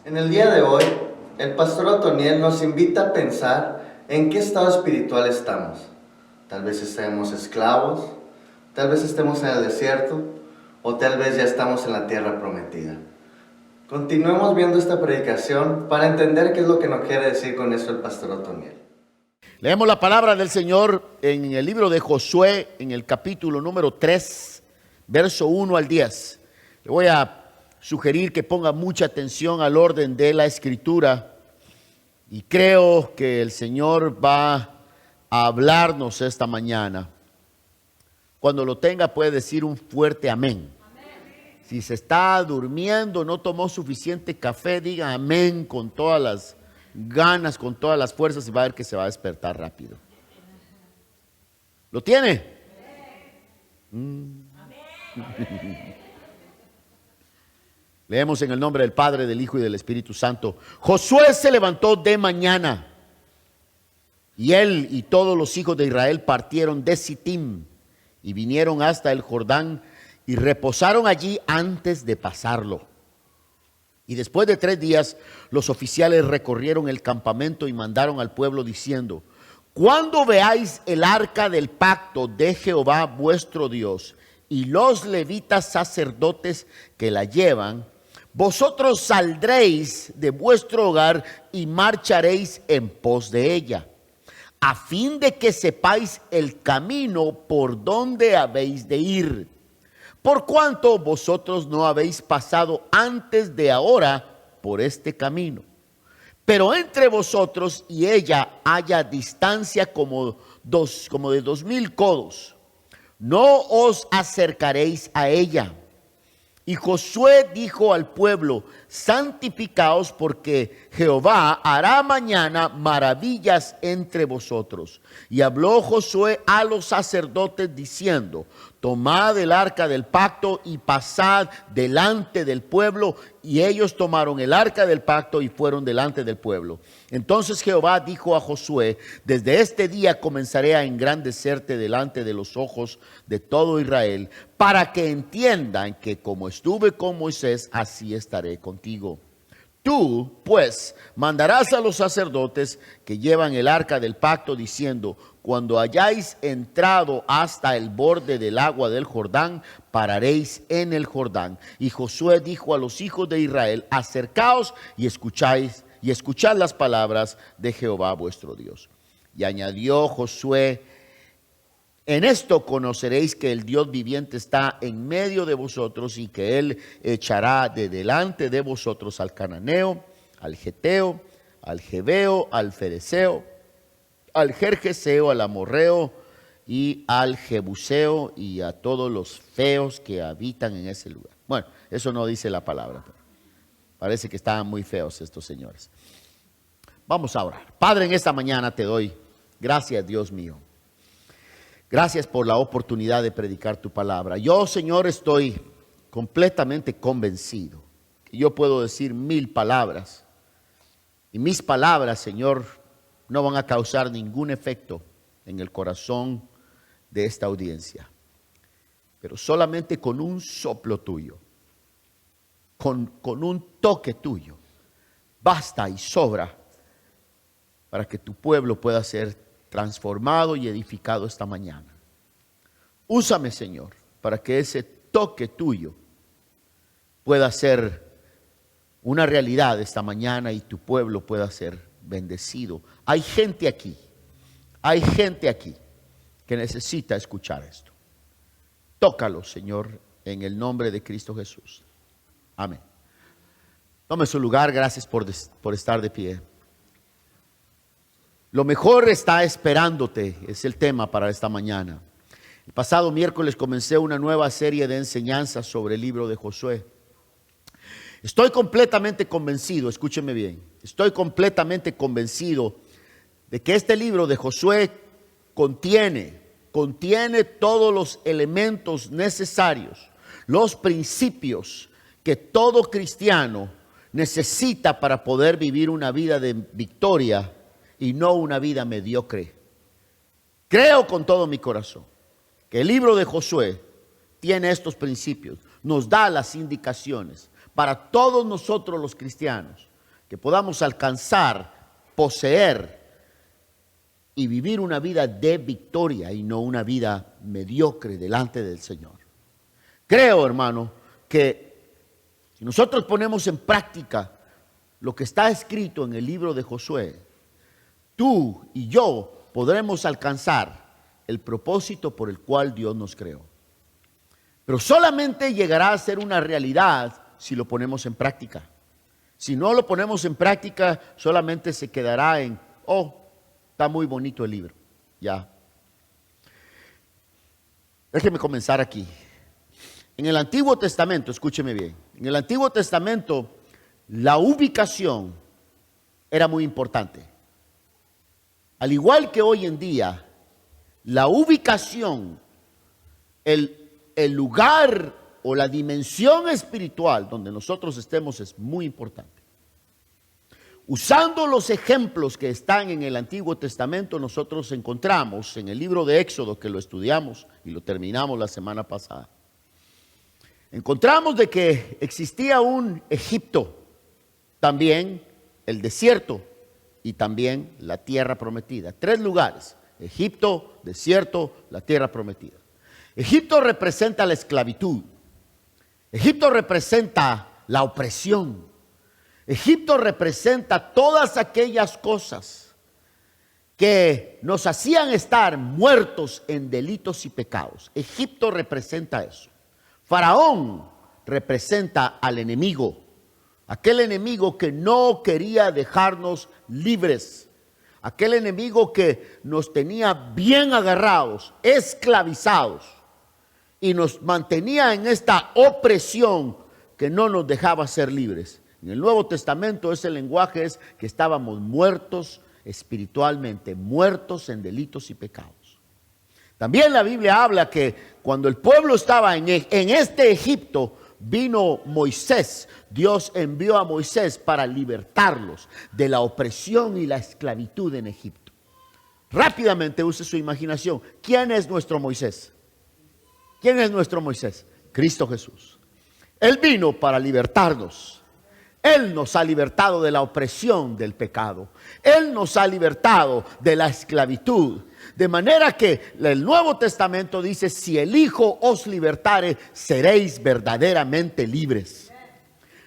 En el día de hoy, el pastor Otoniel nos invita a pensar en qué estado espiritual estamos. Tal vez estemos esclavos, tal vez estemos en el desierto, o tal vez ya estamos en la tierra prometida. Continuemos viendo esta predicación para entender qué es lo que nos quiere decir con esto el pastor Otoniel. Leemos la palabra del Señor en el libro de Josué, en el capítulo número 3, verso 1 al 10. Le voy a sugerir que ponga mucha atención al orden de la escritura y creo que el Señor va a hablarnos esta mañana. Cuando lo tenga puede decir un fuerte amén. Si se está durmiendo, no tomó suficiente café, diga amén con todas las ganas, con todas las fuerzas, y va a ver que se va a despertar rápido. ¿Lo tiene? Leemos en el nombre del Padre, del Hijo y del Espíritu Santo. Josué se levantó de mañana, y él y todos los hijos de Israel partieron de Sittim y vinieron hasta el Jordán y reposaron allí antes de pasarlo. Y después de 3 días, los oficiales recorrieron el campamento y mandaron al pueblo diciendo: cuando veáis el arca del pacto de Jehová vuestro Dios y los levitas sacerdotes que la llevan, vosotros saldréis de vuestro hogar y marcharéis en pos de ella, a fin de que sepáis el camino por donde habéis de ir, por cuanto vosotros no habéis pasado antes de ahora por este camino. Pero entre vosotros y ella haya distancia como de 2000 codos. No os acercaréis a ella. Y Josué dijo al pueblo: santificaos, porque Jehová hará mañana maravillas entre vosotros. Y habló Josué a los sacerdotes diciendo: tomad el arca del pacto y pasad delante del pueblo. Y ellos tomaron el arca del pacto y fueron delante del pueblo. Entonces Jehová dijo a Josué: desde este día comenzaré a engrandecerte delante de los ojos de todo Israel, para que entiendan que como estuve con Moisés, así estaré contigo. Tú, pues, mandarás a los sacerdotes que llevan el arca del pacto, diciendo: cuando hayáis entrado hasta el borde del agua del Jordán, pararéis en el Jordán. Y Josué dijo a los hijos de Israel: acercaos y escuchad las palabras de Jehová vuestro Dios. Y añadió Josué: en esto conoceréis que el Dios viviente está en medio de vosotros, y que Él echará de delante de vosotros al cananeo, al geteo, al jebeo, al fereceo, al gergeseo, al amorreo y al jebuseo, y a todos los feos que habitan en ese lugar. Bueno, eso no dice la palabra, pero parece que estaban muy feos estos señores. Vamos a orar. Padre, en esta mañana te doy gracias, Dios mío. Gracias por la oportunidad de predicar tu palabra. Yo, Señor, estoy completamente convencido que yo puedo decir 1000 palabras, y mis palabras, Señor, no van a causar ningún efecto en el corazón de esta audiencia. Pero solamente con un soplo tuyo, con un toque tuyo, basta y sobra para que tu pueblo pueda ser transformado y edificado esta mañana. Úsame, Señor, para que ese toque tuyo pueda ser una realidad esta mañana y tu pueblo pueda ser bendecido. Hay gente aquí que necesita escuchar esto. Tócalo, Señor, en el nombre de Cristo Jesús. Amén. Tome su lugar. Gracias por estar de pie. Lo mejor está esperándote, es el tema para esta mañana. El pasado miércoles comencé una nueva serie de enseñanzas sobre el libro de Josué. Estoy completamente convencido, escúcheme bien, estoy completamente convencido de que este libro de Josué contiene todos los elementos necesarios, los principios que todo cristiano necesita para poder vivir una vida de victoria y no una vida mediocre. Creo con todo mi corazón que el libro de Josué tiene estos principios, nos da las indicaciones para todos nosotros los cristianos, que podamos alcanzar, poseer y vivir una vida de victoria y no una vida mediocre delante del Señor. Creo, hermano, que si nosotros ponemos en práctica lo que está escrito en el libro de Josué, tú y yo podremos alcanzar el propósito por el cual Dios nos creó. Pero solamente llegará a ser una realidad si lo ponemos en práctica. Si no lo ponemos en práctica, solamente se quedará en, está muy bonito el libro. Ya. Déjeme comenzar aquí. En el Antiguo Testamento, escúcheme bien, en el Antiguo Testamento la ubicación era muy importante. Al igual que hoy en día, la ubicación, el lugar o la dimensión espiritual donde nosotros estemos es muy importante. Usando los ejemplos que están en el Antiguo Testamento, nosotros encontramos en el libro de Éxodo, que lo estudiamos y lo terminamos la semana pasada, encontramos de que existía un Egipto, también el desierto y también la tierra prometida. 3 lugares: Egipto, desierto, la tierra prometida. Egipto representa la esclavitud. Egipto representa la opresión. Egipto representa todas aquellas cosas que nos hacían estar muertos en delitos y pecados. Egipto representa eso. Faraón representa al enemigo, aquel enemigo que no quería dejarnos libres, aquel enemigo que nos tenía bien agarrados, esclavizados, y nos mantenía en esta opresión que no nos dejaba ser libres. En el Nuevo Testamento ese lenguaje es que estábamos muertos espiritualmente, muertos en delitos y pecados. También la Biblia habla que cuando el pueblo estaba en este Egipto, vino Moisés. Dios envió a Moisés para libertarlos de la opresión y la esclavitud en Egipto. Rápidamente use su imaginación. ¿Quién es nuestro Moisés? ¿Quién es nuestro Moisés? Cristo Jesús. Él vino para libertarnos. Él nos ha libertado de la opresión del pecado. Él nos ha libertado de la esclavitud. De manera que el Nuevo Testamento dice: si el Hijo os libertare, seréis verdaderamente libres.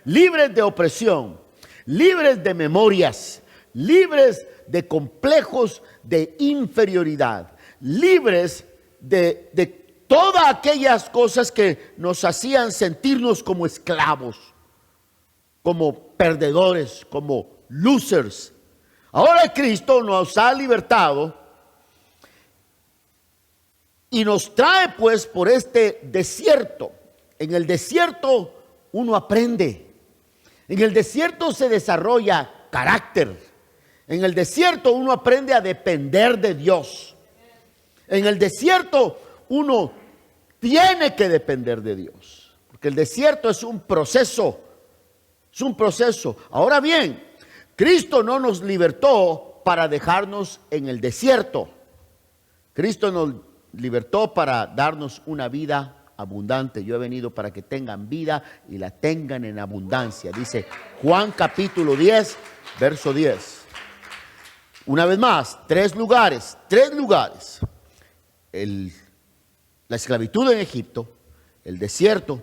Libres de opresión, libres de memorias, libres de complejos de inferioridad, libres de todas aquellas cosas que nos hacían sentirnos como esclavos, como perdedores, como losers. Ahora Cristo nos ha libertado y nos trae pues por este desierto. En el desierto uno aprende. En el desierto se desarrolla carácter. En el desierto uno aprende a depender de Dios. En el desierto uno tiene que depender de Dios. Porque el desierto es un proceso. Es un proceso. Ahora bien, Cristo no nos libertó para dejarnos en el desierto. Cristo nos libertó para darnos una vida abundante. Yo he venido para que tengan vida y la tengan en abundancia. Dice Juan capítulo 10, verso 10. Una vez más, 3 lugares. La esclavitud en Egipto, el desierto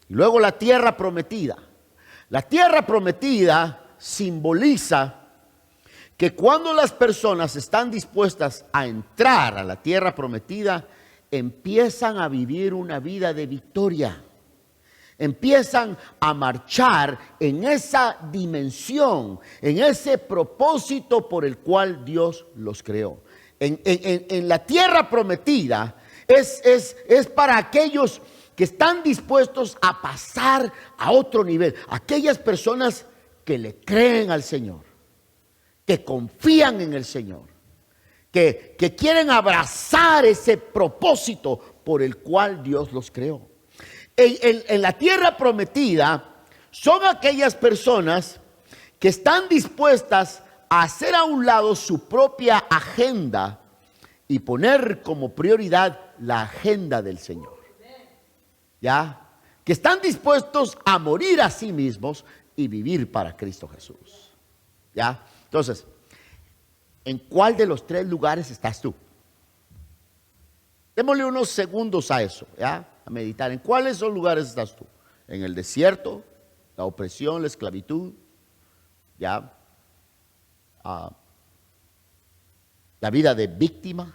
y luego la tierra prometida. La tierra prometida simboliza que cuando las personas están dispuestas a entrar a la tierra prometida, empiezan a vivir una vida de victoria. Empiezan a marchar en esa dimensión, en ese propósito por el cual Dios los creó. En la tierra prometida es para aquellos que están dispuestos a pasar a otro nivel. Aquellas personas que le creen al Señor, que confían en el Señor, que quieren abrazar ese propósito por el cual Dios los creó. En la tierra prometida son aquellas personas que están dispuestas a hacer a un lado su propia agenda y poner como prioridad la agenda del Señor. ¿Ya? Que están dispuestos a morir a sí mismos y vivir para Cristo Jesús. ¿Ya? Entonces, ¿en cuál de los tres lugares estás tú? Démosle unos segundos a eso, ¿ya? A meditar. ¿En cuáles son lugares estás tú? ¿En el desierto? ¿La opresión, la esclavitud? ¿Ya? La vida de víctima.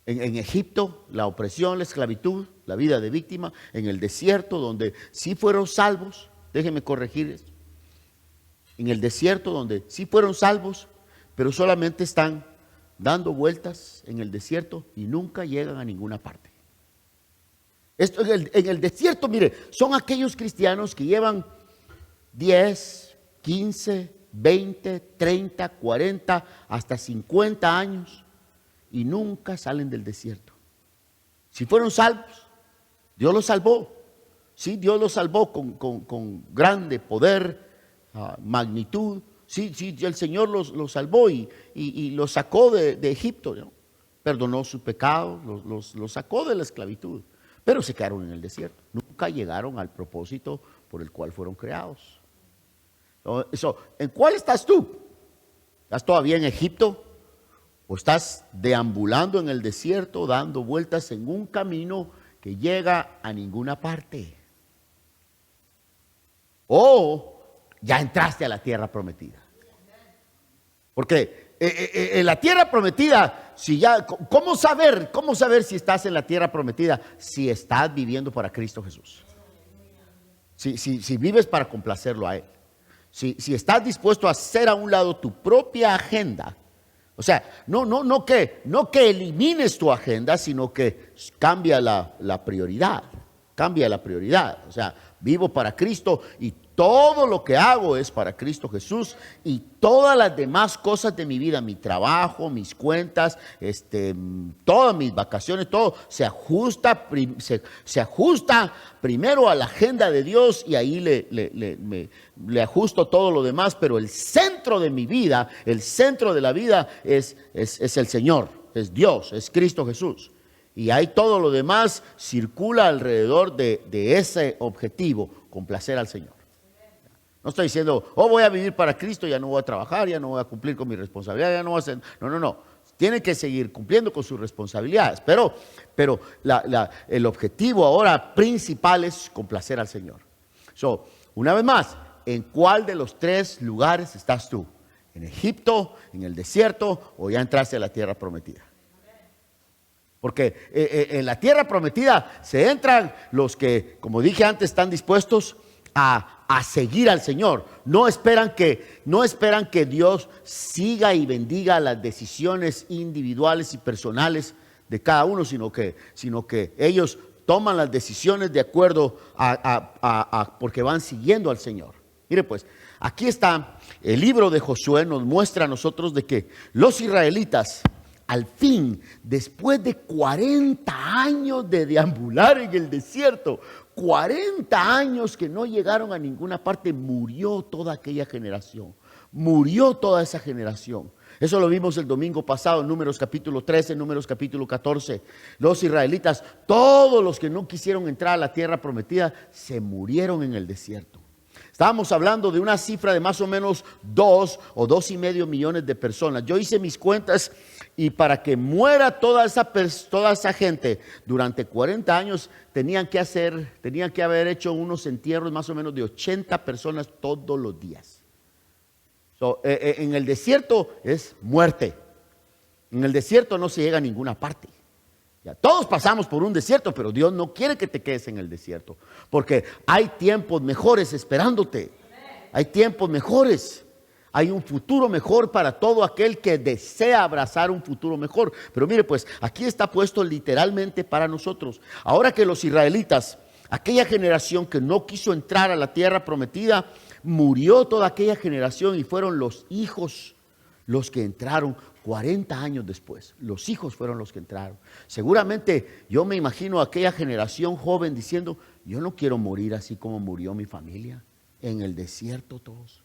En Egipto, la opresión, la esclavitud, la vida de víctima. En el desierto, donde sí fueron salvos. Déjenme corregir esto. En el desierto, donde sí fueron salvos, pero solamente están dando vueltas en el desierto y nunca llegan a ninguna parte. Esto en el desierto, mire, son aquellos cristianos que llevan 10, 15, 20, 30, 40, hasta 50 años y nunca salen del desierto. Si fueron salvos, Dios los salvó. Sí, Dios los salvó con grande poder, magnitud. Sí, el Señor los salvó y los sacó de Egipto, ¿no? Perdonó sus pecados, los sacó de la esclavitud, pero se quedaron en el desierto. Nunca llegaron al propósito por el cual fueron creados. ¿En cuál estás tú? ¿Estás todavía en Egipto? ¿O estás deambulando en el desierto, dando vueltas en un camino que llega a ninguna parte? ¿O ya entraste a la tierra prometida? Porque en la tierra prometida, ¿cómo saber si estás en la tierra prometida? Si estás viviendo para Cristo Jesús. Si vives para complacerlo a Él. Si estás dispuesto a hacer a un lado tu propia agenda. O sea, no que elimines tu agenda, sino que cambia la prioridad. Cambia la prioridad. O sea, vivo para Cristo y todo lo que hago es para Cristo Jesús, y todas las demás cosas de mi vida, mi trabajo, mis cuentas, todas mis vacaciones, todo se ajusta primero a la agenda de Dios, y ahí le ajusto todo lo demás. Pero el centro de mi vida, el centro de la vida es el Señor, es Dios, es Cristo Jesús. Y ahí todo lo demás circula alrededor de ese objetivo, complacer al Señor. No estoy diciendo, voy a vivir para Cristo, ya no voy a trabajar, ya no voy a cumplir con mi responsabilidad, ya no voy a hacer. No. Tienen que seguir cumpliendo con sus responsabilidades. Pero el objetivo ahora principal es complacer al Señor. Una vez más, ¿en cuál de los tres lugares estás tú? ¿En Egipto, en el desierto, o ya entraste a la tierra prometida? Porque en la tierra prometida se entran los que, como dije antes, están dispuestos a seguir al Señor. No esperan que Dios siga y bendiga las decisiones individuales y personales de cada uno, sino que ellos toman las decisiones de acuerdo porque van siguiendo al Señor. Mire pues, aquí está el libro de Josué, nos muestra a nosotros de que los israelitas, al fin, después de 40 años de deambular en el desierto, 40 años que no llegaron a ninguna parte, murió toda aquella generación. Murió toda esa generación. Eso lo vimos el domingo pasado en Números capítulo 13, Números capítulo 14. Los israelitas, todos los que no quisieron entrar a la tierra prometida, se murieron en el desierto. Estábamos hablando de una cifra de más o menos 2 o 2,5 millones de personas. Yo hice mis cuentas, y para que muera toda esa gente durante 40 años, tenían que haber hecho unos entierros más o menos de 80 personas todos los días. En el desierto es muerte. En el desierto no se llega a ninguna parte. Ya, todos pasamos por un desierto, pero Dios no quiere que te quedes en el desierto, porque hay tiempos mejores esperándote. Hay tiempos mejores. Hay un futuro mejor para todo aquel que desea abrazar un futuro mejor. Pero mire pues, aquí está puesto literalmente para nosotros. Ahora que los israelitas, aquella generación que no quiso entrar a la tierra prometida, murió toda aquella generación, y fueron los hijos los que entraron 40 años después. Los hijos fueron los que entraron. Seguramente yo me imagino a aquella generación joven diciendo, yo no quiero morir así como murió mi familia, en el desierto todos.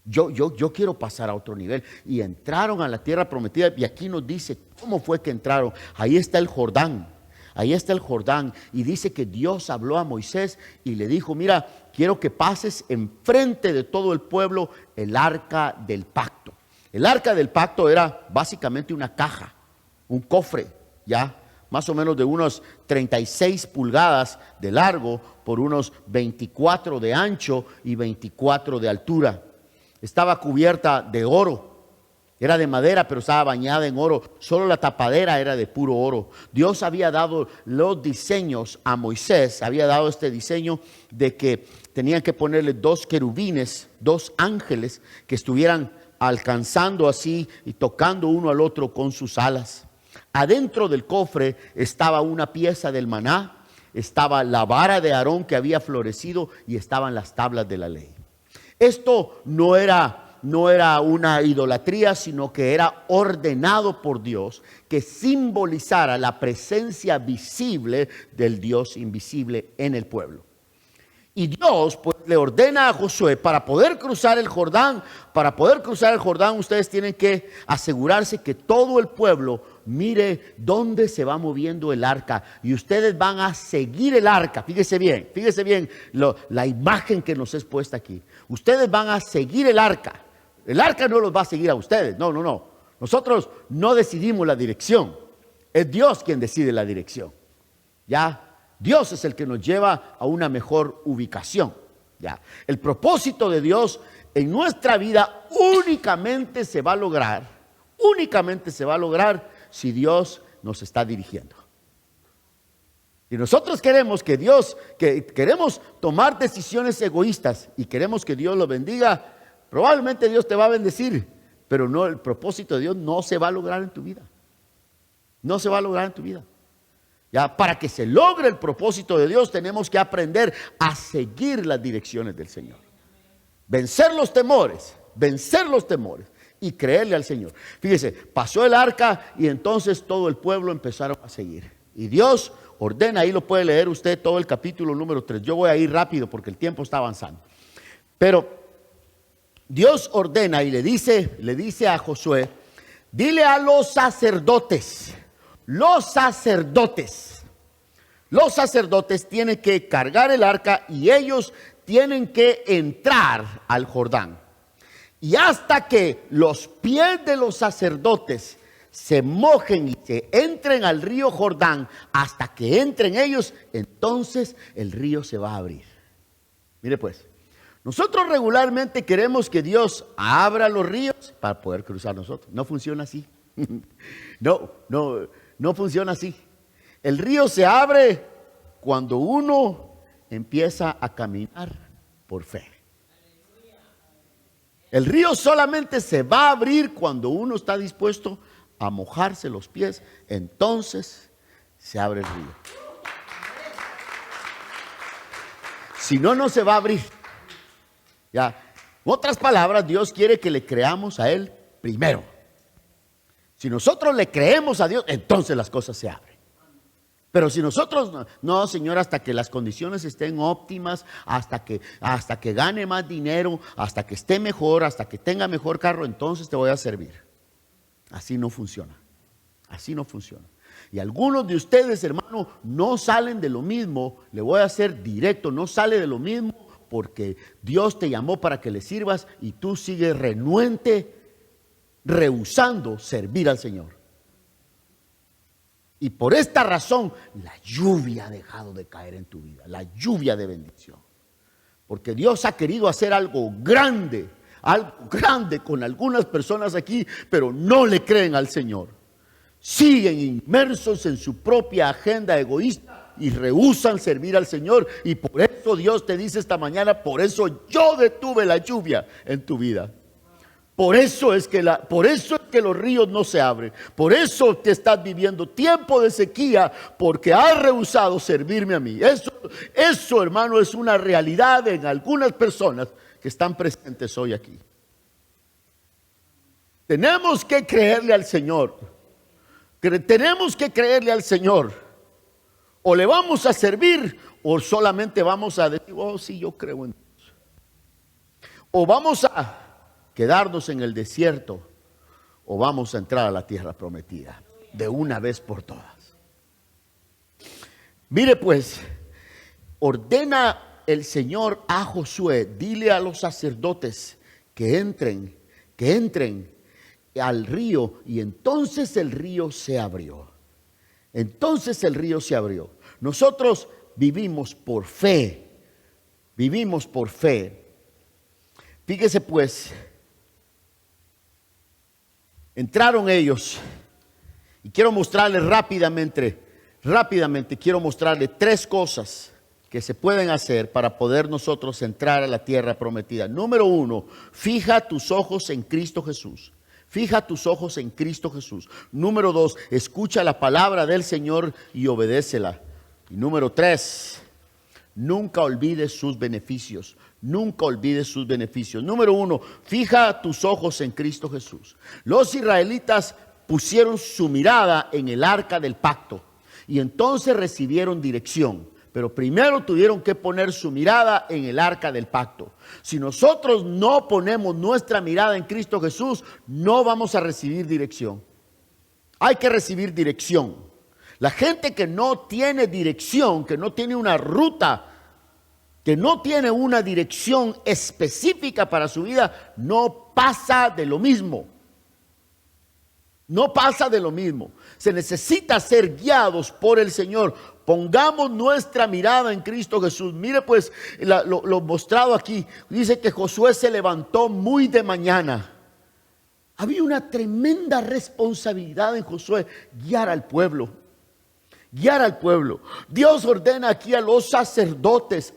Yo quiero pasar a otro nivel. Y entraron a la tierra prometida, y aquí nos dice cómo fue que entraron. Ahí está el Jordán. ahí está el Jordán. Y dice que Dios habló a Moisés y le dijo, mira, quiero que pases enfrente de todo el pueblo el arca del pacto. El arca del pacto era básicamente una caja, un cofre, ya, más o menos de unos 36 pulgadas de largo por unos 24 de ancho y 24 de altura. Estaba cubierta de oro. Era de madera, pero estaba bañada en oro. Solo la tapadera era de puro oro. Dios había dado los diseños a Moisés. Había dado este diseño de que tenían que ponerle 2 querubines, 2 ángeles que estuvieran alcanzando así y tocando uno al otro con sus alas. Adentro del cofre estaba una pieza del maná, estaba la vara de Aarón que había florecido y estaban las tablas de la ley. Esto no era una idolatría, sino que era ordenado por Dios, que simbolizara la presencia visible del Dios invisible en el pueblo. Y Dios pues le ordena a Josué para poder cruzar el Jordán. Para poder cruzar el Jordán ustedes tienen que asegurarse que todo el pueblo mire dónde se va moviendo el arca. Y ustedes van a seguir el arca. Fíjese bien la imagen que nos es puesta aquí. Ustedes van a seguir el arca. El arca no los va a seguir a ustedes. No. Nosotros no decidimos la dirección. Es Dios quien decide la dirección. ¿Ya? Dios es el que nos lleva a una mejor ubicación. ¿Ya? El propósito de Dios en nuestra vida únicamente se va a lograr si Dios nos está dirigiendo. Y nosotros queremos queremos tomar decisiones egoístas y queremos que Dios lo bendiga. Probablemente Dios te va a bendecir, pero no, el propósito de Dios no se va a lograr en tu vida. No se va a lograr en tu vida. Ya, para que se logre el propósito de Dios tenemos que aprender a seguir las direcciones del Señor. Vencer los temores y creerle al Señor. Fíjese, pasó el arca y entonces todo el pueblo empezaron a seguir. Y Dios ordena, ahí lo puede leer usted todo el capítulo número 3. Yo voy a ir rápido porque el tiempo está avanzando. Pero Dios ordena y le dice a Josué, dile a los sacerdotes tienen que cargar el arca y ellos tienen que entrar al Jordán. Y hasta que los pies de los sacerdotes se mojen y se entren al río Jordán, hasta que entren ellos, entonces el río se va a abrir. Mire pues, nosotros regularmente queremos que Dios abra los ríos para poder cruzar nosotros. No funciona así. No funciona así. El río se abre cuando uno empieza a caminar por fe. El río solamente se va a abrir cuando uno está dispuesto a mojarse los pies. Entonces se abre el río. Si no, no se va a abrir. Ya. En otras palabras, Dios quiere que le creamos a Él primero. Si nosotros le creemos a Dios, entonces las cosas se abren. Pero si nosotros, no, Señor, hasta que las condiciones estén óptimas, hasta que gane más dinero, hasta que esté mejor, hasta que tenga mejor carro, entonces te voy a servir. Así no funciona. Así no funciona. Y algunos de ustedes, hermano, no salen de lo mismo. Le voy a hacer directo, no sale de lo mismo porque Dios te llamó para que le sirvas y tú sigues renuente, rehusando servir al Señor. Y por esta razón, la lluvia ha dejado de caer en tu vida, la lluvia de bendición. Porque Dios ha querido hacer algo grande con algunas personas aquí, pero no le creen al Señor. Siguen inmersos en su propia agenda egoísta y rehúsan servir al Señor. Y por eso Dios te dice esta mañana, por eso yo detuve la lluvia en tu vida. Por eso es que los ríos no se abren. Por eso te estás viviendo tiempo de sequía, porque has rehusado servirme a mí. Eso, hermano, es una realidad en algunas personas que están presentes hoy aquí. Tenemos que creerle al Señor. Tenemos que creerle al Señor. O le vamos a servir, o solamente vamos a decir, oh, sí, yo creo en Dios. O vamos a quedarnos en el desierto, o vamos a entrar a la tierra prometida de una vez por todas. Mire pues, ordena el Señor a Josué, dile a los sacerdotes que entren al río, y entonces el río se abrió. Entonces el río se abrió. Nosotros vivimos por fe. Vivimos por fe. Fíjese pues, entraron ellos y quiero mostrarles rápidamente, quiero mostrarles 3 cosas que se pueden hacer para poder nosotros entrar a la tierra prometida. Número 1, fija tus ojos en Cristo Jesús. Fija tus ojos en Cristo Jesús. Número 2, escucha la palabra del Señor y obedécela. Y número 3, nunca olvides sus beneficios. Nunca olvides sus beneficios. Número 1, fija tus ojos en Cristo Jesús. Los israelitas pusieron su mirada en el arca del pacto y entonces recibieron dirección. Pero primero tuvieron que poner su mirada en el arca del pacto. Si nosotros no ponemos nuestra mirada en Cristo Jesús, no vamos a recibir dirección. Hay que recibir dirección. La gente que no tiene dirección, que no tiene una ruta, que no tiene una dirección específica para su vida, no pasa de lo mismo. No pasa de lo mismo. Se necesita ser guiados por el Señor. Pongamos nuestra mirada en Cristo Jesús. Mire pues lo mostrado aquí. Dice que Josué se levantó muy de mañana. Había una tremenda responsabilidad en Josué, guiar al pueblo. Guiar al pueblo. Dios ordena aquí a los sacerdotes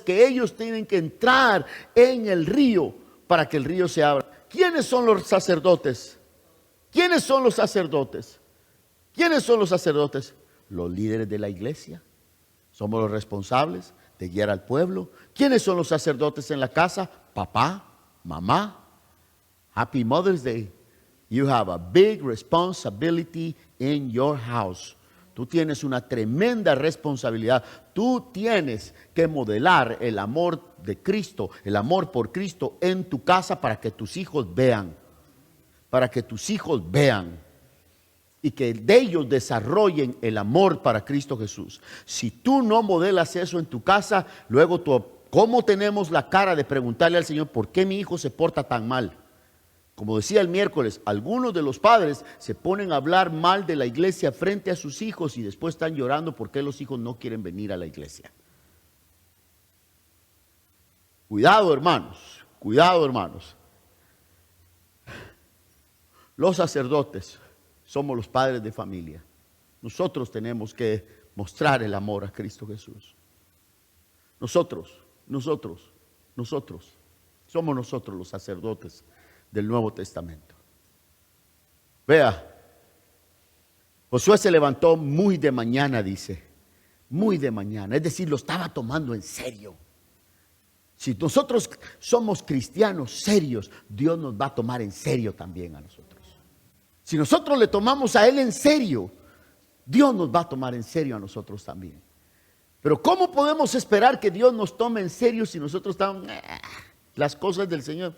que ellos tienen que entrar en el río para que el río se abra. ¿Quiénes son los sacerdotes? ¿Quiénes son los sacerdotes? ¿Quiénes son los sacerdotes? Los líderes de la iglesia. Somos los responsables de guiar al pueblo. ¿Quiénes son los sacerdotes en la casa? Papá, mamá. Happy Mother's Day. You have a big responsibility in your house. Tú tienes una tremenda responsabilidad. Tú tienes que modelar el amor de Cristo, el amor por Cristo en tu casa para que tus hijos vean. Para que tus hijos vean y que de ellos desarrollen el amor para Cristo Jesús. Si tú no modelas eso en tu casa, luego ¿cómo tenemos la cara de preguntarle al Señor por qué mi hijo se porta tan mal? Como decía el miércoles, algunos de los padres se ponen a hablar mal de la iglesia frente a sus hijos y después están llorando porque los hijos no quieren venir a la iglesia. Cuidado, hermanos, cuidado, hermanos. Los sacerdotes somos los padres de familia. Nosotros tenemos que mostrar el amor a Cristo Jesús. Nosotros. Somos nosotros los sacerdotes del Nuevo Testamento. Vea, Josué se levantó muy de mañana, dice. Muy de mañana, es decir, lo estaba tomando en serio. Si nosotros somos cristianos serios, Dios nos va a tomar en serio también a nosotros. Si nosotros le tomamos a Él en serio, Dios nos va a tomar en serio a nosotros también. Pero ¿cómo podemos esperar que Dios nos tome en serio si nosotros estamos las cosas del Señor?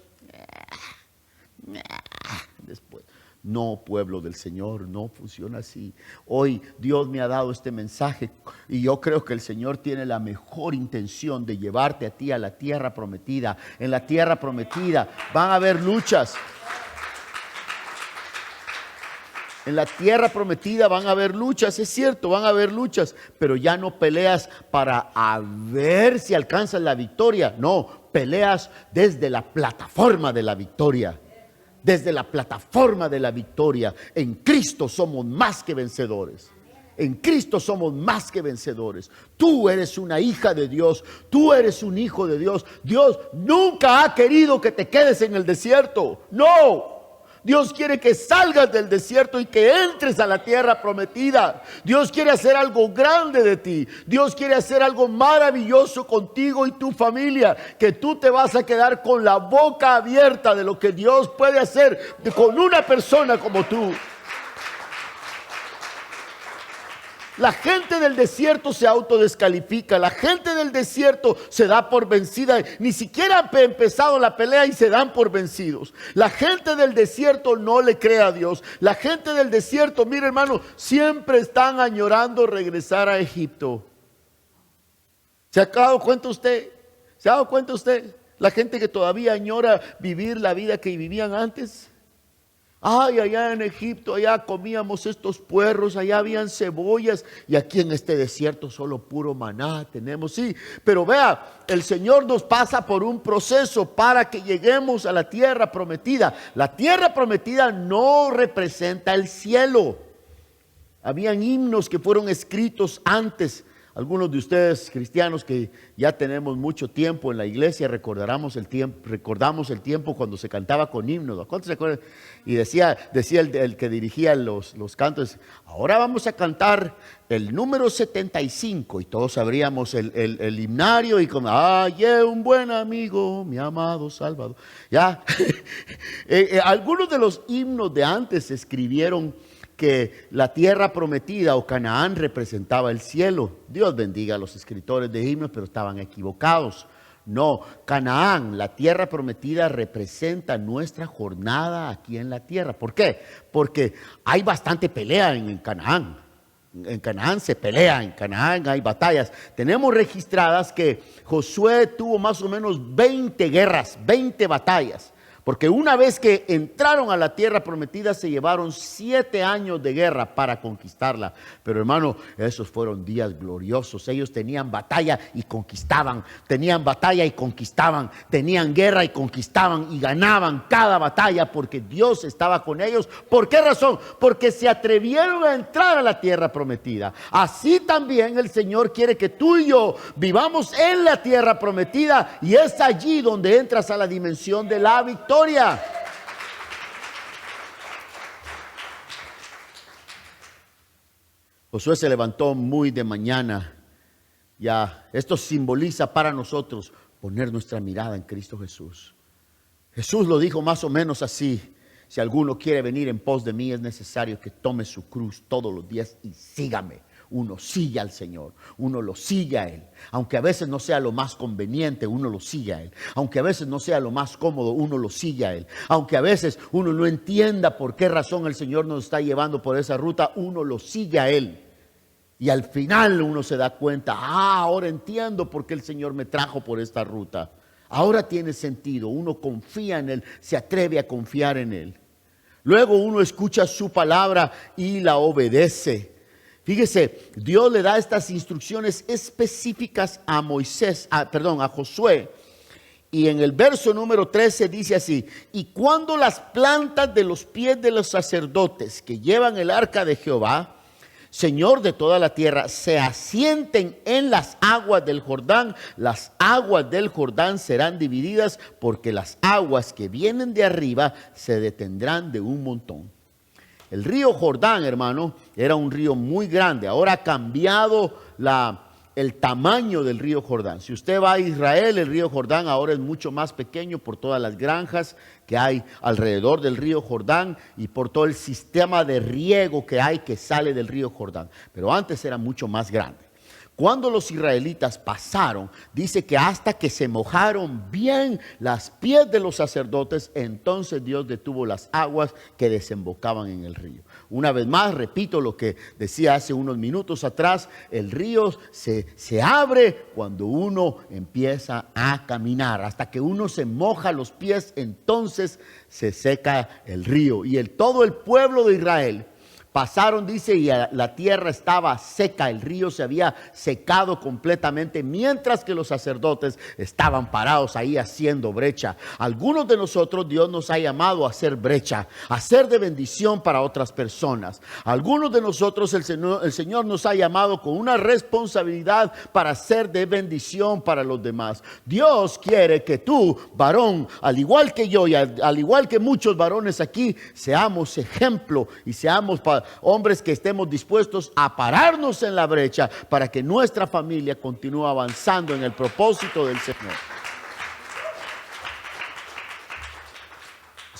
Después, no, pueblo del Señor, no funciona así. Hoy Dios me ha dado este mensaje y yo creo que el Señor tiene la mejor intención de llevarte a ti a la tierra prometida. En la tierra prometida van a haber luchas. En la tierra prometida van a haber luchas, es cierto, van a haber luchas, pero ya no peleas para a ver si alcanzas la victoria. No, peleas desde la plataforma de la victoria. Desde la plataforma de la victoria. En Cristo somos más que vencedores. En Cristo somos más que vencedores. Tú eres una hija de Dios. Tú eres un hijo de Dios. Dios nunca ha querido que te quedes en el desierto. No. Dios quiere que salgas del desierto y que entres a la tierra prometida. Dios quiere hacer algo grande de ti. Dios quiere hacer algo maravilloso contigo y tu familia. Que tú te vas a quedar con la boca abierta de lo que Dios puede hacer con una persona como tú. La gente del desierto se autodescalifica, la gente del desierto se da por vencida, ni siquiera ha empezado la pelea y se dan por vencidos. La gente del desierto no le cree a Dios. La gente del desierto, mire hermano, siempre están añorando regresar a Egipto. ¿Se ha dado cuenta usted? ¿Se ha dado cuenta usted? La gente que todavía añora vivir la vida que vivían antes. Ay, allá en Egipto, allá comíamos estos puerros, allá habían cebollas, y aquí en este desierto solo puro maná tenemos. Sí, pero vea, el Señor nos pasa por un proceso para que lleguemos a la tierra prometida. La tierra prometida no representa el cielo. Habían himnos que fueron escritos antes. Algunos de ustedes cristianos que ya tenemos mucho tiempo en la iglesia recordamos el tiempo cuando se cantaba con himnos. ¿Cuántos se acuerdan? Y decía el que dirigía los cantos, ahora vamos a cantar el número 75, y todos sabríamos el himnario y como, un buen amigo, mi amado Salvador. Ya, algunos de los himnos de antes se escribieron que la tierra prometida o Canaán representaba el cielo. Dios bendiga a los escritores de himnos, pero estaban equivocados. No, Canaán, la tierra prometida, representa nuestra jornada aquí en la tierra. ¿Por qué? Porque hay bastante pelea en Canaán. En Canaán se pelea, en Canaán hay batallas. Tenemos registradas que Josué tuvo más o menos 20 guerras, 20 batallas. Porque una vez que entraron a la tierra prometida se llevaron 7 años de guerra para conquistarla. Pero hermano, esos fueron días gloriosos. Ellos tenían batalla y conquistaban. Tenían batalla y conquistaban. Tenían guerra y conquistaban y ganaban cada batalla porque Dios estaba con ellos. ¿Por qué razón? Porque se atrevieron a entrar a la tierra prometida. Así también el Señor quiere que tú y yo vivamos en la tierra prometida, y es allí donde entras a la dimensión de la victoria. Josué se levantó muy de mañana. Ya, esto simboliza para nosotros poner nuestra mirada en Cristo Jesús. Jesús lo dijo más o menos así: si alguno quiere venir en pos de mí, es necesario que tome su cruz todos los días y sígame. Uno sigue al Señor, uno lo sigue a Él. Aunque a veces no sea lo más conveniente, uno lo sigue a Él. Aunque a veces no sea lo más cómodo, uno lo sigue a Él. Aunque a veces uno no entienda por qué razón el Señor nos está llevando por esa ruta, uno lo sigue a Él. Y al final uno se da cuenta, ahora entiendo por qué el Señor me trajo por esta ruta. Ahora tiene sentido, uno confía en Él, se atreve a confiar en Él. Luego uno escucha su palabra y la obedece. Fíjese, Dios le da estas instrucciones específicas a Josué. Y en el verso número 13 dice así: y cuando las plantas de los pies de los sacerdotes que llevan el arca de Jehová, Señor de toda la tierra, se asienten en las aguas del Jordán, las aguas del Jordán serán divididas, porque las aguas que vienen de arriba se detendrán de un montón. El río Jordán, hermano, era un río muy grande. Ahora ha cambiado el tamaño del río Jordán. Si usted va a Israel, el río Jordán ahora es mucho más pequeño por todas las granjas que hay alrededor del río Jordán y por todo el sistema de riego que hay que sale del río Jordán. Pero antes era mucho más grande. Cuando los israelitas pasaron, dice que hasta que se mojaron bien las pies de los sacerdotes, entonces Dios detuvo las aguas que desembocaban en el río. Una vez más, repito lo que decía hace unos minutos atrás: el río se abre cuando uno empieza a caminar. Hasta que uno se moja los pies, entonces se seca el río. Y todo el pueblo de Israel pasaron, dice, y la tierra estaba seca, el río se había secado completamente, mientras que los sacerdotes estaban parados ahí haciendo brecha. Algunos de nosotros, Dios nos ha llamado a hacer brecha, a ser de bendición para otras personas. Algunos de nosotros, el Señor nos ha llamado con una responsabilidad para ser de bendición para los demás. Dios quiere que tú, varón, al igual que yo y al igual que muchos varones aquí, seamos ejemplo y seamos hombres que estemos dispuestos a pararnos en la brecha para que nuestra familia continúe avanzando en el propósito del Señor.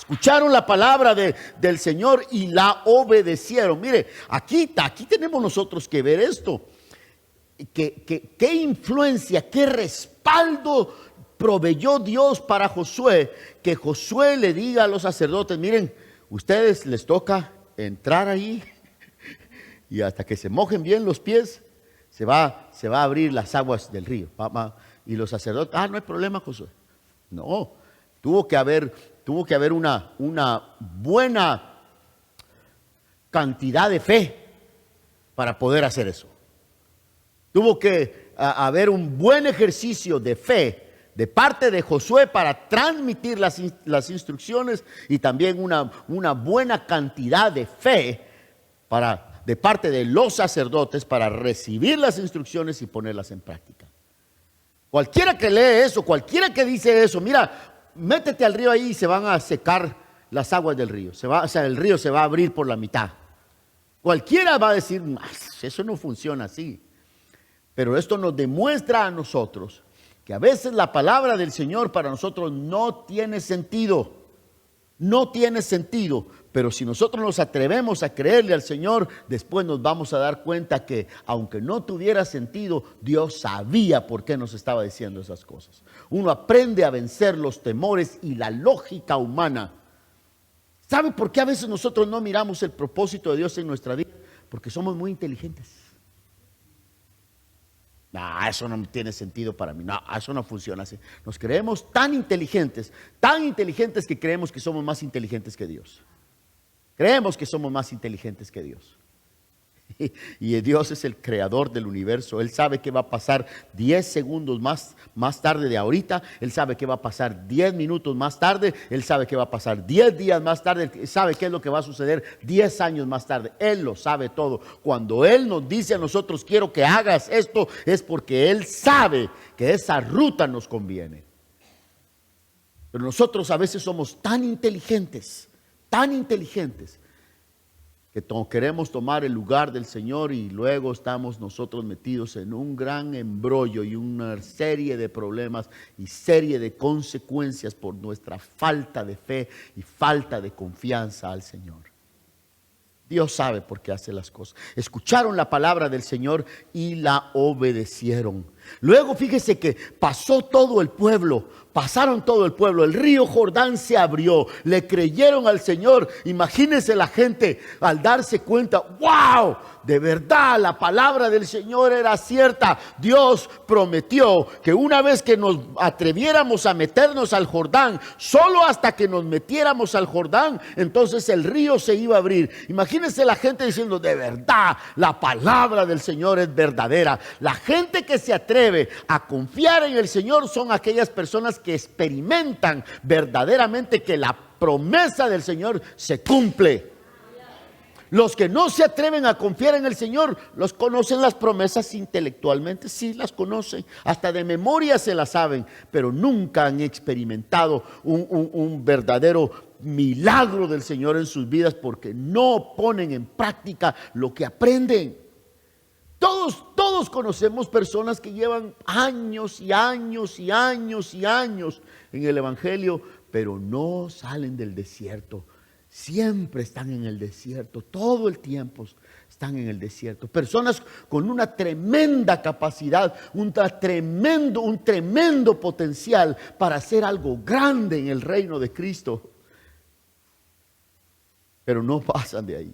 escucharon la palabra del Señor y la obedecieron. Mire, aquí tenemos nosotros que ver esto. ¿Qué influencia, qué respaldo proveyó Dios para Josué? Que Josué le diga a los sacerdotes: miren, ustedes les toca entrar ahí y hasta que se mojen bien los pies, se va a abrir las aguas del río. Y los sacerdotes: no hay problema, Josué. No, tuvo que haber una buena cantidad de fe para poder hacer eso. Tuvo que haber un buen ejercicio de fe de parte de Josué para transmitir las instrucciones, y también una buena cantidad de fe de parte de los sacerdotes para recibir las instrucciones y ponerlas en práctica. Cualquiera que lee eso, cualquiera que dice eso: mira, métete al río ahí y se van a secar las aguas del río. El río se va a abrir por la mitad. Cualquiera va a decir: eso no funciona así. Pero esto nos demuestra a nosotros que a veces la palabra del Señor para nosotros no tiene sentido. No tiene sentido. Pero si nosotros nos atrevemos a creerle al Señor, después nos vamos a dar cuenta que aunque no tuviera sentido, Dios sabía por qué nos estaba diciendo esas cosas. Uno aprende a vencer los temores y la lógica humana. ¿Sabe por qué a veces nosotros no miramos el propósito de Dios en nuestra vida? Porque somos muy inteligentes. Eso no tiene sentido para mí. Eso no funciona así. Nos creemos tan inteligentes que creemos que somos más inteligentes que Dios. Creemos que somos más inteligentes que Dios. Y Dios es el creador del universo. Él sabe qué va a pasar 10 segundos más tarde de ahorita. Él sabe qué va a pasar 10 minutos más tarde. Él sabe qué va a pasar 10 días más tarde. Él sabe qué es lo que va a suceder 10 años más tarde. Él lo sabe todo. Cuando Él nos dice a nosotros: quiero que hagas esto, es porque Él sabe que esa ruta nos conviene. Pero nosotros a veces somos tan inteligentes, que queremos tomar el lugar del Señor, y luego estamos nosotros metidos en un gran embrollo y una serie de problemas y serie de consecuencias por nuestra falta de fe y falta de confianza al Señor. Dios sabe por qué hace las cosas. Escucharon la palabra del Señor y la obedecieron. Luego fíjese que pasaron todo el pueblo, el río Jordán se abrió, le creyeron al Señor. Imagínense la gente al darse cuenta: ¡wow! De verdad la palabra del Señor era cierta. Dios prometió que una vez que nos atreviéramos a meternos al Jordán, solo hasta que nos metiéramos al Jordán, entonces el río se iba a abrir. Imagínense la gente diciendo: de verdad la palabra del Señor es verdadera. La gente que se atreve a confiar en el Señor son aquellas personas que experimentan verdaderamente que la promesa del Señor se cumple. Los que no se atreven a confiar en el Señor, los conocen las promesas intelectualmente, sí las conocen, hasta de memoria se las saben, pero nunca han experimentado un verdadero milagro del Señor en sus vidas, porque no ponen en práctica lo que aprenden. Todos conocemos personas que llevan años y años y años y años en el Evangelio, pero no salen del desierto. Siempre están en el desierto, todo el tiempo están en el desierto. Personas con una tremenda capacidad, un tremendo potencial para hacer algo grande en el reino de Cristo, pero no pasan de ahí.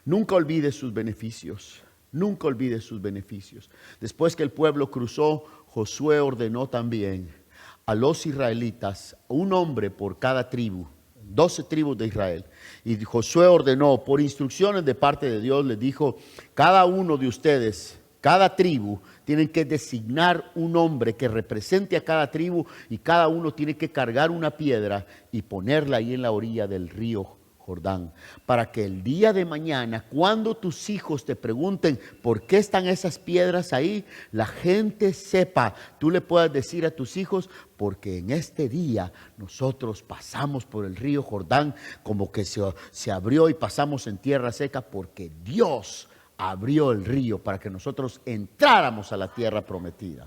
Nunca olvide sus beneficios. Nunca olvide sus beneficios. Después que el pueblo cruzó, Josué ordenó también a los israelitas, un hombre por cada tribu, 12 tribus de Israel. Y Josué ordenó, por instrucciones de parte de Dios, les dijo: cada uno de ustedes, cada tribu, tienen que designar un hombre que represente a cada tribu, y cada uno tiene que cargar una piedra y ponerla ahí en la orilla del río Jordán, para que el día de mañana, cuando tus hijos te pregunten por qué están esas piedras ahí, la gente sepa. Tú le puedas decir a tus hijos: porque en este día nosotros pasamos por el río Jordán, como que se abrió y pasamos en tierra seca, porque Dios abrió el río para que nosotros entráramos a la tierra prometida.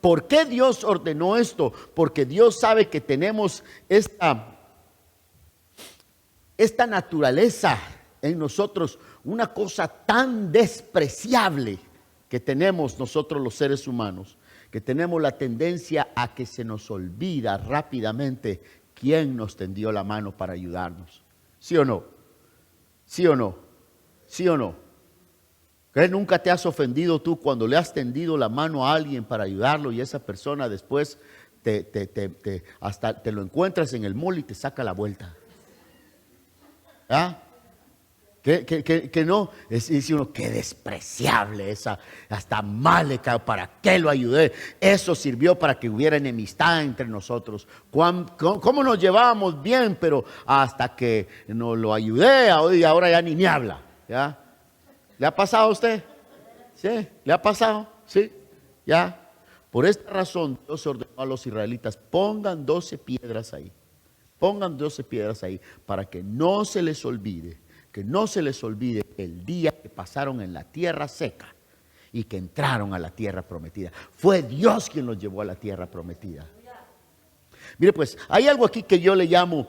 ¿Por qué Dios ordenó esto? Porque Dios sabe que tenemos esta naturaleza en nosotros, una cosa tan despreciable que tenemos nosotros los seres humanos, que tenemos la tendencia a que se nos olvida rápidamente quién nos tendió la mano para ayudarnos. ¿Sí o no? ¿Sí o no? ¿Sí o no? ¿Que nunca te has ofendido tú cuando le has tendido la mano a alguien para ayudarlo y esa persona después hasta te lo encuentras en el mall y te saca la vuelta? ¿Ah? Que no, dice uno, qué despreciable esa, hasta mal le cae, ¿para qué lo ayudé? Eso sirvió para que hubiera enemistad entre nosotros. ¿Cómo nos llevábamos bien? Pero hasta que nos lo ayudé, ahora ya ni me habla. ¿Ya? ¿Le ha pasado a usted? ¿Sí? ¿Le ha pasado? ¿Sí? ¿Ya? Por esta razón Dios ordenó a los israelitas, pongan 12 piedras ahí. Pongan 12 piedras ahí para que no se les olvide, el día que pasaron en la tierra seca y que entraron a la tierra prometida. Fue Dios quien los llevó a la tierra prometida. Mire pues, hay algo aquí que yo le llamo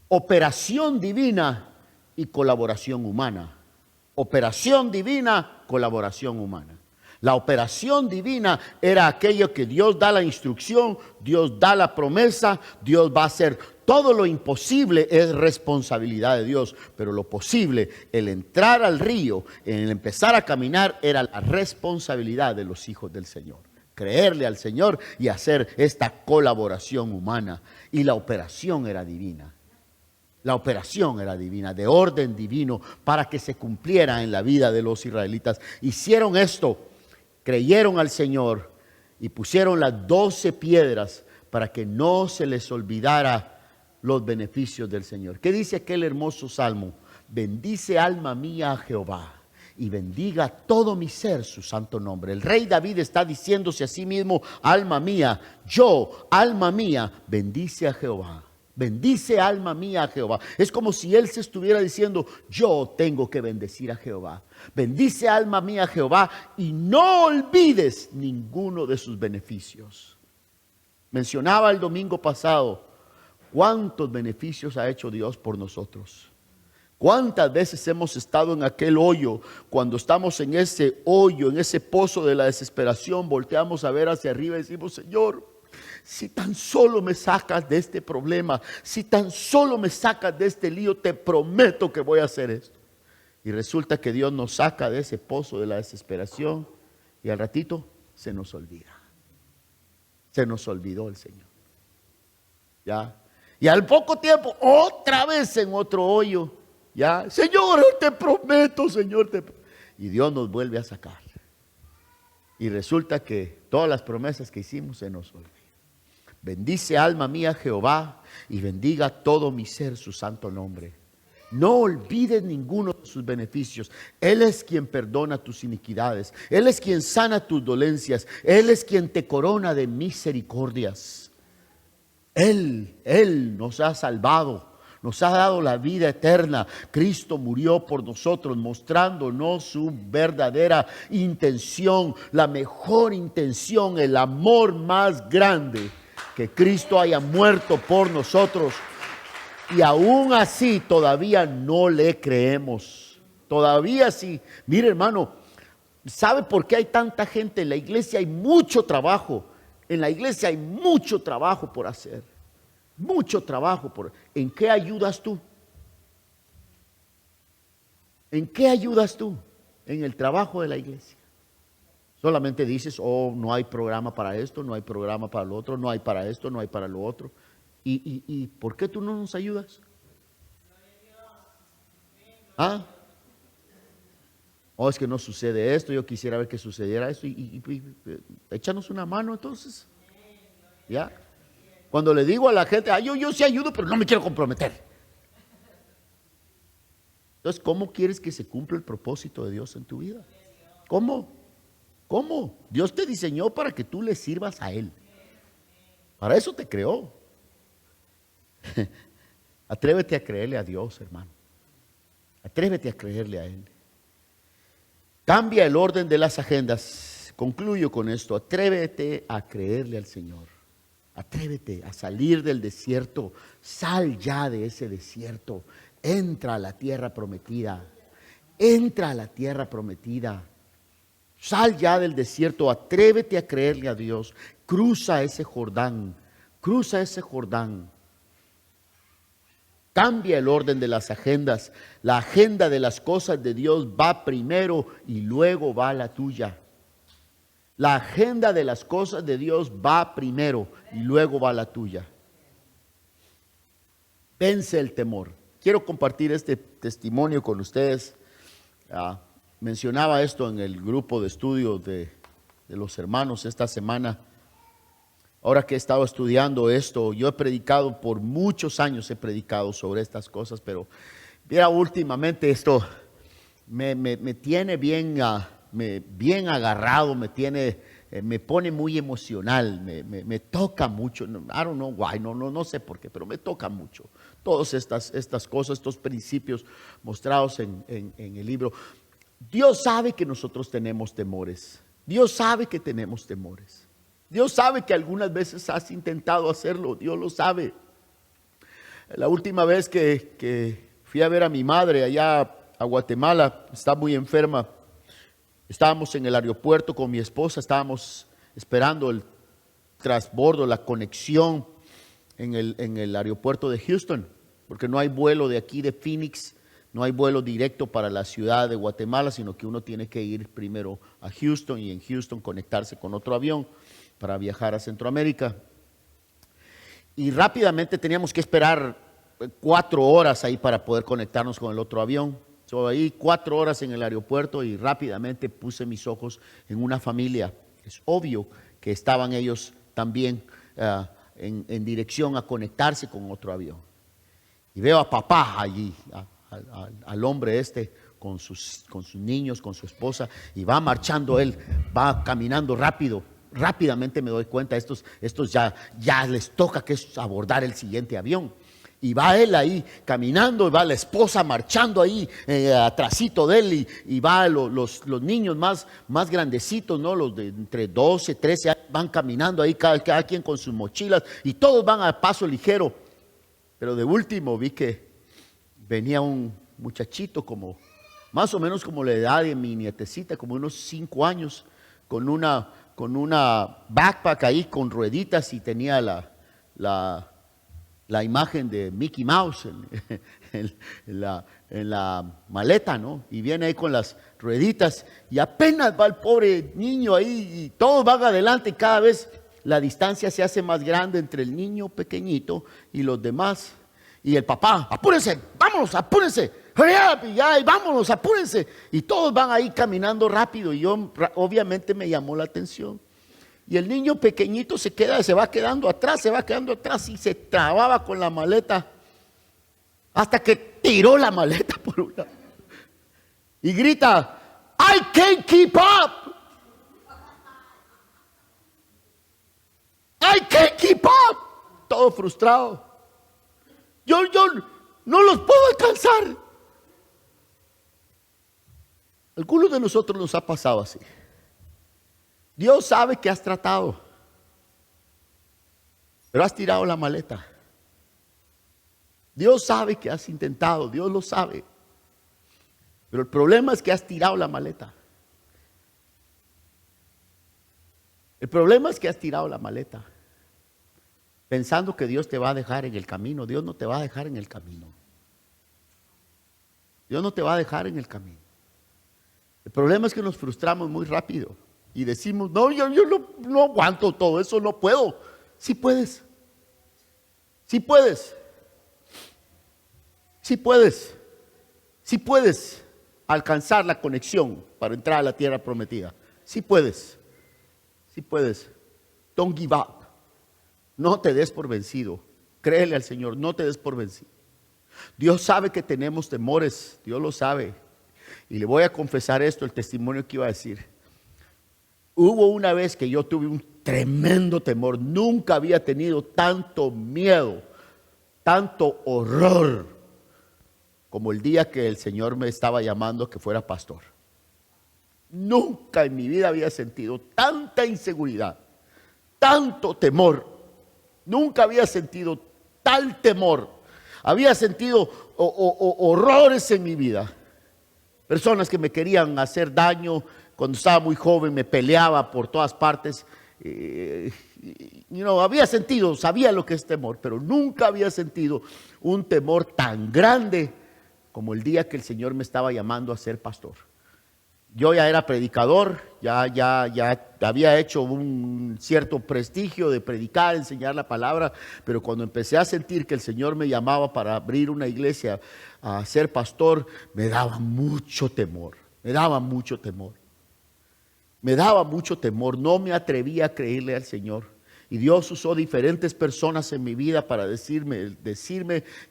operación divina y colaboración humana. Operación divina, colaboración humana. La operación divina era aquello que Dios da la instrucción, Dios da la promesa, Dios va a hacer todo lo imposible, es responsabilidad de Dios, pero lo posible, el entrar al río, el empezar a caminar, era la responsabilidad de los hijos del Señor. Creerle al Señor y hacer esta colaboración humana. Y la operación era divina. La operación era divina, de orden divino, para que se cumpliera en la vida de los israelitas. Hicieron esto, creyeron al Señor y pusieron las 12 piedras para que no se les olvidara los beneficios del Señor. ¿Qué dice aquel hermoso salmo? Bendice alma mía a Jehová y bendiga todo mi ser su santo nombre. El rey David está diciéndose a sí mismo, alma mía, alma mía, bendice a Jehová. Bendice alma mía a Jehová. Es como si él se estuviera diciendo, yo tengo que bendecir a Jehová. Bendice alma mía a Jehová y no olvides ninguno de sus beneficios. Mencionaba el domingo pasado cuántos beneficios ha hecho Dios por nosotros. ¿Cuántas veces hemos estado en aquel hoyo? Cuando estamos en ese hoyo, en ese pozo de la desesperación, volteamos a ver hacia arriba y decimos, Señor, si tan solo me sacas de este problema, si tan solo me sacas de este lío, te prometo que voy a hacer esto. Y resulta que Dios nos saca de ese pozo de la desesperación y al ratito se nos olvida. Se nos olvidó el Señor. ¿Ya? Y al poco tiempo, otra vez en otro hoyo. ¿Ya? Señor, te prometo, Señor. Y Dios nos vuelve a sacar. Y resulta que todas las promesas que hicimos se nos olvidan. Bendice alma mía Jehová y bendiga todo mi ser su santo nombre. No olvides ninguno de sus beneficios. Él es quien perdona tus iniquidades. Él es quien sana tus dolencias. Él es quien te corona de misericordias. Él nos ha salvado. Nos ha dado la vida eterna. Cristo murió por nosotros, mostrándonos su verdadera intención, la mejor intención, el amor más grande. Que Cristo haya muerto por nosotros. Y aún así todavía no le creemos. Todavía sí. Mire, hermano, ¿sabe por qué hay tanta gente en la iglesia? Hay mucho trabajo. En la iglesia hay mucho trabajo por hacer. Mucho trabajo por... ¿En qué ayudas tú? ¿En qué ayudas tú? En el trabajo de la iglesia. Solamente dices, oh, no hay programa para esto, no hay programa para lo otro, no hay para esto, no hay para lo otro. ¿Y por qué tú no nos ayudas? ¿Ah? Oh, es que no sucede esto, yo quisiera ver que sucediera esto. Échanos una mano entonces. ¿Ya? Cuando le digo a la gente, yo sí ayudo, pero no me quiero comprometer. Entonces, ¿cómo quieres que se cumpla el propósito de Dios en tu vida? ¿Cómo? ¿Cómo? Dios te diseñó para que tú le sirvas a Él. Para eso te creó. Atrévete a creerle a Dios, hermano. Atrévete a creerle a Él. Cambia el orden de las agendas. concluyo con esto. Atrévete a creerle al Señor. Atrévete a salir del desierto. Sal ya de ese desierto. Entra a la tierra prometida. Entra a la tierra prometida. Sal ya del desierto. Atrévete a creerle a Dios. Cruza ese Jordán. Cruza ese Jordán. Cambia el orden de las agendas. La agenda de las cosas de Dios va primero y luego va la tuya. La agenda de las cosas de Dios va primero y luego va la tuya. Vence el temor. Quiero compartir este testimonio con ustedes. Mencionaba esto en el grupo de estudio de los hermanos esta semana. Ahora que he estado estudiando esto, yo he predicado por muchos años, he predicado sobre estas cosas, pero mira, últimamente esto me tiene bien agarrado, me pone muy emocional, me toca mucho. I don't know why, no sé por qué, pero me toca mucho. Todas estas cosas, estos principios mostrados en el libro. Dios sabe que nosotros tenemos temores. Dios sabe que tenemos temores. Dios sabe que algunas veces has intentado hacerlo. Dios lo sabe. La última vez que fui a ver a mi madre allá a Guatemala, está muy enferma. Estábamos en el aeropuerto con mi esposa, estábamos esperando el transbordo, la conexión en el aeropuerto de Houston, porque no hay vuelo de aquí de Phoenix, no hay vuelo directo para la ciudad de Guatemala, sino que uno tiene que ir primero a Houston y en Houston conectarse con otro avión para viajar a Centroamérica. Y rápidamente teníamos que esperar 4 horas ahí para poder conectarnos con el otro avión. Ahí 4 horas en el aeropuerto y rápidamente puse mis ojos en una familia. Es obvio que estaban ellos también en dirección a conectarse con otro avión. Y veo a papá allí, al hombre con sus niños, con su esposa, y va marchando él, va caminando rápido. Rápidamente me doy cuenta, estos ya les toca que es abordar el siguiente avión. Y va él ahí caminando, y va la esposa marchando ahí atrásito de él, y va los niños más grandecitos, ¿no? Los de entre 12, 13 años, van caminando ahí, cada quien con sus mochilas, y todos van a paso ligero. Pero de último vi que venía un muchachito como, más o menos como la edad de mi nietecita, como unos 5 años, con una backpack ahí con rueditas, y tenía la imagen de Mickey Mouse en la maleta, ¿no? Y viene ahí con las rueditas y apenas va el pobre niño ahí y todos van adelante, y cada vez la distancia se hace más grande entre el niño pequeñito y los demás. Y el papá, apúrense, vámonos, apúrense, hurry up, y ya, y vámonos, apúrense. Y todos van ahí caminando rápido, y yo obviamente me llamó la atención. Y el niño pequeñito se va quedando atrás y se trababa con la maleta hasta que tiró la maleta por un lado y grita, I can't keep up. I can't keep up. Todo frustrado. Yo no los puedo alcanzar. Algunos de nosotros nos ha pasado así. Dios sabe que has tratado, pero has tirado la maleta. Dios sabe que has intentado, Dios lo sabe, pero el problema es que has tirado la maleta. El problema es que has tirado la maleta pensando que Dios te va a dejar en el camino. Dios no te va a dejar en el camino. Dios no te va a dejar en el camino. El problema es que nos frustramos muy rápido y decimos, no, yo no aguanto todo eso, no puedo. Sí puedes. Sí puedes. Sí puedes. Sí puedes alcanzar la conexión para entrar a la tierra prometida. Sí puedes. Sí puedes. Don't give up. No te des por vencido. Créele al Señor, no te des por vencido. Dios sabe que tenemos temores, Dios lo sabe. Y le voy a confesar esto, el testimonio que iba a decir. Hubo una vez que yo tuve un tremendo temor. Nunca había tenido tanto miedo, tanto horror, como el día que el Señor me estaba llamando que fuera pastor. Nunca en mi vida había sentido tanta inseguridad, tanto temor. Nunca había sentido tal temor. Había sentido horrores en mi vida. Personas que me querían hacer daño. Cuando estaba muy joven me peleaba por todas partes. Había sentido, sabía lo que es temor, pero nunca había sentido un temor tan grande como el día que el Señor me estaba llamando a ser pastor. Yo ya era predicador, ya había hecho un cierto prestigio de predicar, enseñar la palabra, pero cuando empecé a sentir que el Señor me llamaba para abrir una iglesia, a ser pastor, me daba mucho temor, no me atrevía a creerle al Señor. Y Dios usó diferentes personas en mi vida para decirme,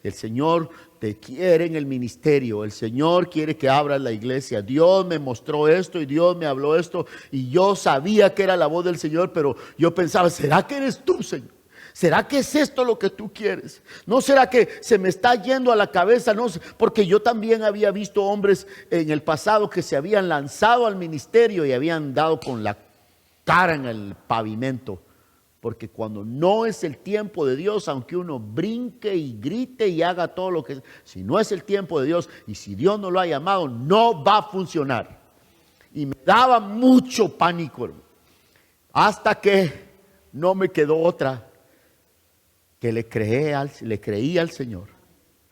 el Señor te quiere en el ministerio, el Señor quiere que abras la iglesia. Dios me mostró esto y Dios me habló esto y yo sabía que era la voz del Señor, pero yo pensaba, ¿será que eres tú, Señor? ¿Será que es esto lo que tú quieres? ¿No será que se me está yendo a la cabeza? No, porque yo también había visto hombres en el pasado que se habían lanzado al ministerio y habían dado con la cara en el pavimento. Porque cuando no es el tiempo de Dios, aunque uno brinque y grite y haga todo lo que... Si no es el tiempo de Dios y si Dios no lo ha llamado, no va a funcionar. Y me daba mucho pánico, hasta que no me quedó otra que le creí al Señor.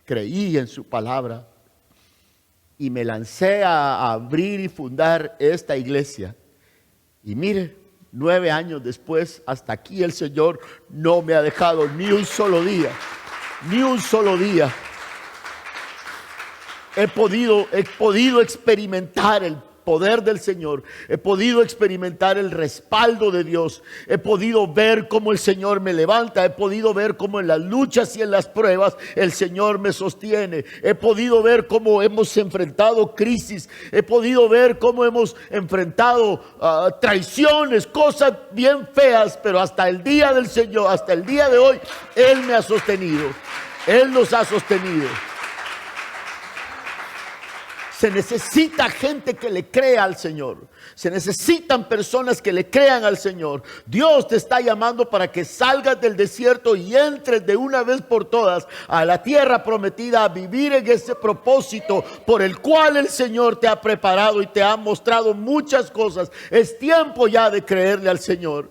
Creí en su palabra y me lancé a abrir y fundar esta iglesia. Y mire, 9 años después, hasta aquí el Señor no me ha dejado ni un solo día. He podido experimentar el poder del Señor. He podido experimentar el respaldo de Dios. He podido ver cómo el Señor me levanta. He podido ver cómo en las luchas y en las pruebas el Señor me sostiene. He podido ver cómo hemos enfrentado crisis. He podido ver cómo hemos enfrentado traiciones, cosas bien feas, pero hasta el día del Señor, hasta el día de hoy, Él me ha sostenido. Él nos ha sostenido. Se necesita gente que le crea al Señor. Se necesitan personas que le crean al Señor. Dios te está llamando para que salgas del desierto y entres de una vez por todas a la tierra prometida, a vivir en ese propósito por el cual el Señor te ha preparado y te ha mostrado muchas cosas. Es tiempo ya de creerle al Señor.